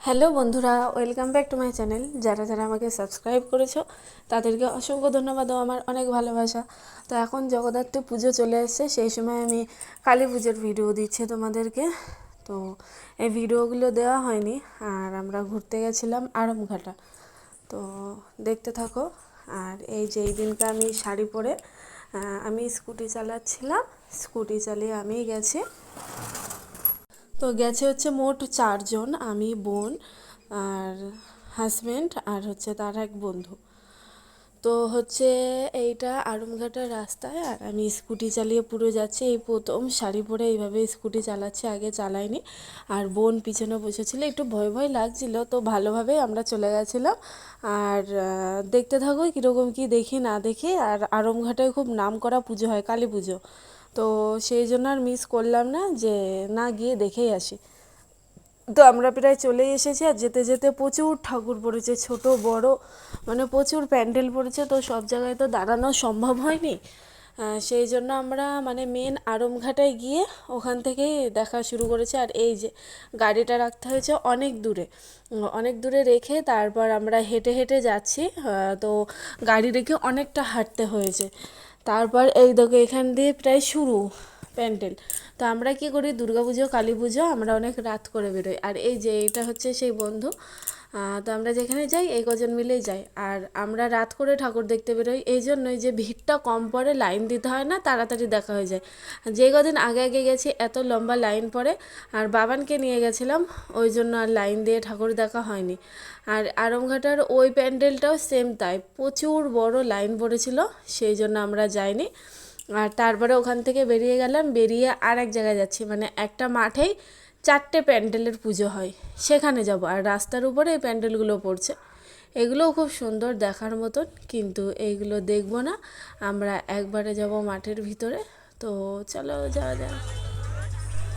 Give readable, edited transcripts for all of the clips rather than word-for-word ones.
Hello বন্ধুরা, welcome back to my channel. যারা যারা আমাকে সাবস্ক্রাইব করেছো তাদেরকে অসংখ্য ধন্যবাদ ও আমার অনেক ভালোবাসা। তো এখন জগদ্ধাত্রী পুজো চলে এসেছে, সেই সময় আমি কালী পুজোর ভিডিও দিচ্ছি তোমাদেরকে। তো এই ভিডিওগুলো দেওয়া হয়নি, আর আমরা ঘুরতে গেছিলাম আড়মঘাটা। তো দেখতে থাকো। আর এই যে এই দিনকে আমি শাড়ি পরে আমি স্কুটি চালাচ্ছিলাম, স্কুটি চালিয়ে আমিই গেছি। তো গেছে হচ্ছে মোট 4 জন, আমি, বোন আর হাজব্যান্ড আর হচ্ছে তার এক বন্ধু। তো হচ্ছে এইটা আড়মঘাটার রাস্তায়, আর আমি স্কুটি চালিয়ে পুরো যাচ্ছি। এই প্রথম শাড়ি পরে এইভাবে স্কুটি চালাচ্ছি, আগে চালাইনি। আর বোন পিছনে বসেছিল, একটু ভয় ভয় লাগছিল, তো ভালোভাবে আমরা চলে গেছিলাম। আর দেখতে থাকো কীরকম কী দেখি না দেখি। আর আড়মঘাটায় খুব নাম করা পুজো হয়, কালী পুজো। তো সেই জন্য আর মিস করলাম না, যে না গিয়ে দেখেই আসি। তো আমরা প্রায় চলেই এসেছি, আর যেতে যেতে প্রচুর ঠাকুর পড়েছে, ছোট বড়, মানে প্রচুর প্যান্ডেল পড়েছে। তো সব জায়গায় তো দাঁড়ানো সম্ভব হয়নি, সেই জন্য আমরা মানে মেন আড়মঘাটায় গিয়ে ওখান থেকেই দেখা শুরু করেছি। আর এই যে গাড়িটা রাখতে হয়েছে অনেক দূরে, অনেক দূরে রেখে তারপর আমরা হেঁটে হেঁটে যাচ্ছি। তো গাড়ি রেখে অনেকটা হাঁটতে হয়েছে। তারপর এই দেখো এখান দিয়ে প্রায় শুরু প্যান্ডেল। তো আমরা কি করি, দুর্গাপুজো কালী পুজো আমরা অনেক রাত করে বেরোই। আর এই যে এটা হচ্ছে সেই বন্ধু। তো আমরা যেখানে যাই এই কজন মিলেই যাই। আর আমরা রাত করে ঠাকুর দেখতে বেরোই এই জন্যই যে ভিড়টা কম পড়ে, লাইন দিতে হয় না, তাড়াতাড়ি দেখা হয়ে যায়। যে কদিন আগে আগে গেছি এত লম্বা লাইন পড়ে। আর বাবানকে নিয়ে গেছিলাম, ওই জন্য আর লাইন দিয়ে ঠাকুর দেখা হয়নি। আর আড়মঘাটার ওই প্যান্ডেলটাও সেম তাই, প্রচুর বড় লাইন পড়েছিল, সেই জন্য আমরা যাইনি। আর তারপরে ওখান থেকে বেরিয়ে গেলাম, বেরিয়ে আর এক জায়গায় যাচ্ছি, মানে একটা মাঠেই 4টে প্যান্ডেলের পুজো হয়, সেখানে যাব। আর রাস্তার উপরে এই প্যান্ডেলগুলো পড়ছে, এগুলোও খুব সুন্দর দেখার মতন, কিন্তু এইগুলো দেখবো না, আমরা একবারে যাব মাঠের ভিতরে। তো চলো যাওয়া যাক।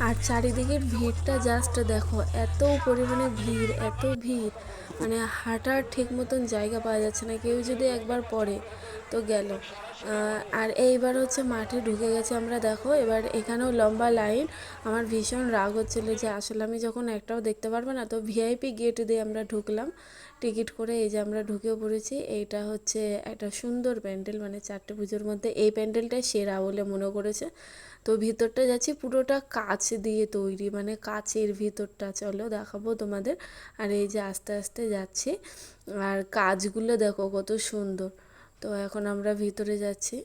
আর চারিদিকের ভিড়টা জাস্ট দেখো, এত পরিমাণে ভিড়, এত ভিড়, মানে হাঁটার ঠিক মতন জায়গা পাওয়া যাচ্ছে না। কেউ যদি একবার পড়ে তো গেল। আর এইবার হচ্ছে মাঠে ঢুকে গেছে আমরা, দেখো এবার এখানেও লম্বা লাইন। আমার ভীষণ রাগ হচ্ছিলো যে আসলে আমি যখন একটাও দেখতে পারবো না, তো ভিআইপি গেট দিয়ে আমরা ঢুকলাম টিকিট করে। এই যে আমরা ঢুকেও পড়েছি। এইটা হচ্ছে একটা সুন্দর প্যান্ডেল, মানে 4টে পুজোর মধ্যে এই প্যান্ডেলটাই সেরা বলে মনে করেছে। তো ভিতরটা যাচ্ছি, পুরোটা কাচ দিয়ে তৈরি, মানে কাচের ভিতরটা, চলো দেখাবো তোমাদের। আর এই যে আস্তে আস্তে যাচ্ছি, আর কাজগুলো দেখো কত সুন্দর। তো এখন আমরা ভিতরে যাচ্ছি।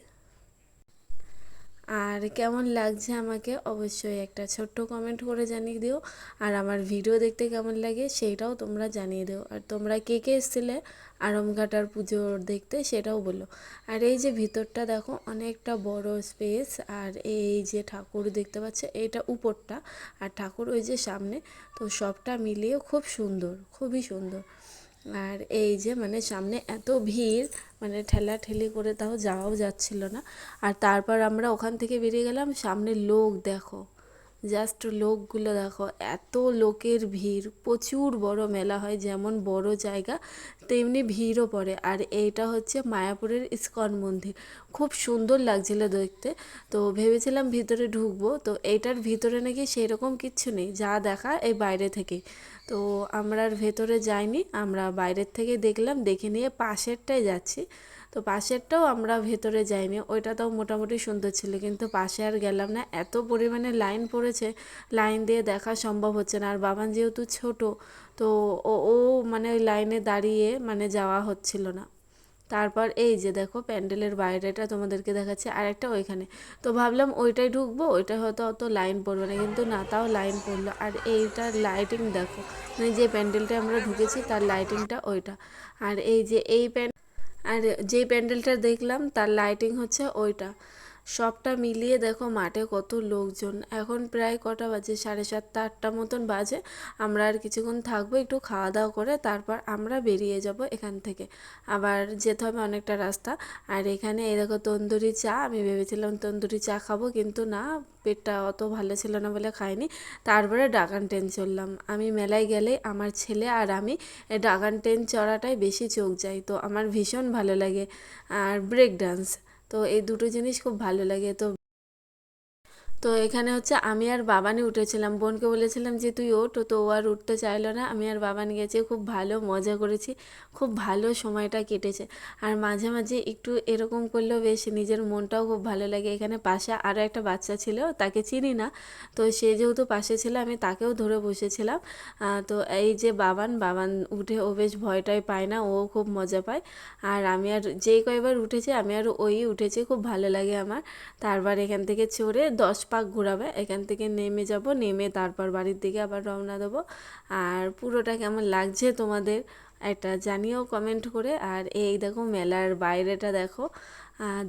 আর কেমন লাগছে আমাকে অবশ্যই একটা ছোট্ট কমেন্ট করে জানিয়ে দিও। আর আমার ভিডিও দেখতে কেমন লাগে সেইটাও তোমরা জানিয়ে দিও। আর তোমরা কে কে এসেছিলে আড়মঘাটার পুজো দেখতে সেটাও বলো। আর এই যে ভিতরটা দেখো, অনেকটা বড় স্পেস। আর এই যে ঠাকুর দেখতে পাচ্ছে, এইটা উপরটা, আর ঠাকুর ওই যে সামনে। তো সবটা মিলিয়ে খুব সুন্দর, খুবই সুন্দর। আর এই যে মানে সামনে এত ভিড়, মানে ঠেলাঠেলি করে তাও যাওয়াও যাচ্ছিল না। আর তারপর আমরা ওখান থেকে বেরিয়ে গেলাম, সামনে লোক দেখো, জাস্ট লোকগুলো দেখো, এত লোকের ভিড়। প্রচুর বড় মেলা হয়, যেমন বড় জায়গা তেমনি ভিড়ও পড়ে। আর এইটা হচ্ছে মায়াপুরের ইস্কন মন্দির, খুব সুন্দর লাগছিল দেখতে। তো ভেবেছিলাম ভিতরে ঢুকবো, তো এইটার ভিতরে নাকি সেরকম কিচ্ছু নেই, যা দেখা এই বাইরে থেকে। তো আমরা আর ভেতরে যাইনি, আমরা বাইরের থেকে দেখলাম, দেখে নিয়ে পাশেরটায় যাচ্ছি। তো পাশেরটাও আমরা ভেতরে যাইনি, ওইটাতেও মোটামুটি সুন্দর ছিল, কিন্তু পাশে আর গেলাম না, এত পরিমাণে লাইন পড়েছে, লাইন দিয়ে দেখা সম্ভব হচ্ছে না। আর বাবান যেহেতু ছোট, তো ও ও মানে ওই লাইনে দাঁড়িয়ে মানে যাওয়া হচ্ছিল না। তারপর এই যে দেখো প্যান্ডেলের বাইরেটা তোমাদেরকে দেখাচ্ছে, আর একটা ওইখানে। তো ভাবলাম ওইটাই ঢুকবো, ওইটা হয়তো অত লাইন পড়বে না, কিন্তু না, তাও লাইন পড়লো। আর এইটার লাইটিং দেখো, মানে যে প্যান্ডেলটা আমরা ঢুকেছি তার লাইটিংটা ওইটা। আর এই যে আর যেই প্যান্ডেলটা দেখলাম তার লাইটিং হচ্ছে ওইটা। সবটা মিলিয়ে দেখো মাঠে কত লোকজন। এখন প্রায় কটা বাজে, 7:30 8টা মতন বাজে। আমরা আর কিছুক্ষণ থাকবো, একটু খাওয়া দাওয়া করে তারপর আমরা বেরিয়ে যাব এখান থেকে। আবার যেতে হবে অনেকটা রাস্তা। আর এখানে এই দেখো তন্দুরি চা, আমি ভেবেছিলাম তন্দুরি চা খাবো, কিন্তু না, পেটটা অত ভালো ছিল না বলে খাইনি। তারপরে ড্রাগন ট্রেন চললাম। আমি মেলায় গেলে আমার ছেলে আর আমি এই ড্রাগন ট্রেন চড়াটাই বেশি চোখ যায়, তো আমার ভীষণ ভালো লাগে। আর ব্রেক ডান্স, তো এই দুটো জিনিস খুব ভালো লাগে। তো তো এখানে হচ্ছে আমি আর বাবানি উঠেছিলাম, বোনকে বলেছিলাম যে তুই ওঠ, তো ও আর উঠতে চাইলো না। আমি আর বাবানি গেছি, খুব ভালো মজা করেছি, খুব ভালো সময়টা কেটেছে। আর মাঝে মাঝে একটু এরকম করলেও বেশ নিজের মনটাও খুব ভালো লাগে। এখানে পাশে আরও একটা বাচ্চা ছিল, তাকে চিনি না, তো সে যেহেতু পাশে ছিল আমি তাকেও ধরে বসেছিলাম। তো এই যে বাবান উঠে ও বেশ ভয়টাই পায় না, ও খুব মজা পায়। আর আমি আর যেই কয়বার উঠেছি আমি আর ওই উঠেছি, খুব ভালো লাগে আমার। তারপর এখান থেকে চড়ে 10 পাক ঘোরাবে, এখান থেকে নেমে যাব, নেমে তারপর বাড়ির দিকে আবার রওনা দেবো। আর পুরোটা কেমন লাগছে তোমাদের একটা জানিও কমেন্ট করে। আর এই দেখো মেলার বাইরেটা দেখো,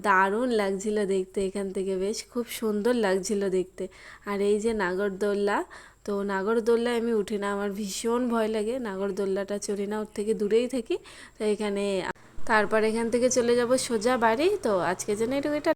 দারুণ লাগছিল দেখতে, এখান থেকে বেশ খুব সুন্দর লাগছিল দেখতে। আর এই যে নাগরদোল্লা, তো নাগরদোল্লায় আমি উঠি না, আমার ভীষণ ভয় লাগে, নাগরদোল্লাটা চড়ি না, ওর থেকে দূরেই থাকি। তো এখানে তারপর এখান থেকে চলে যাব সোজা বাড়ি। তো আজকের জন্য এটা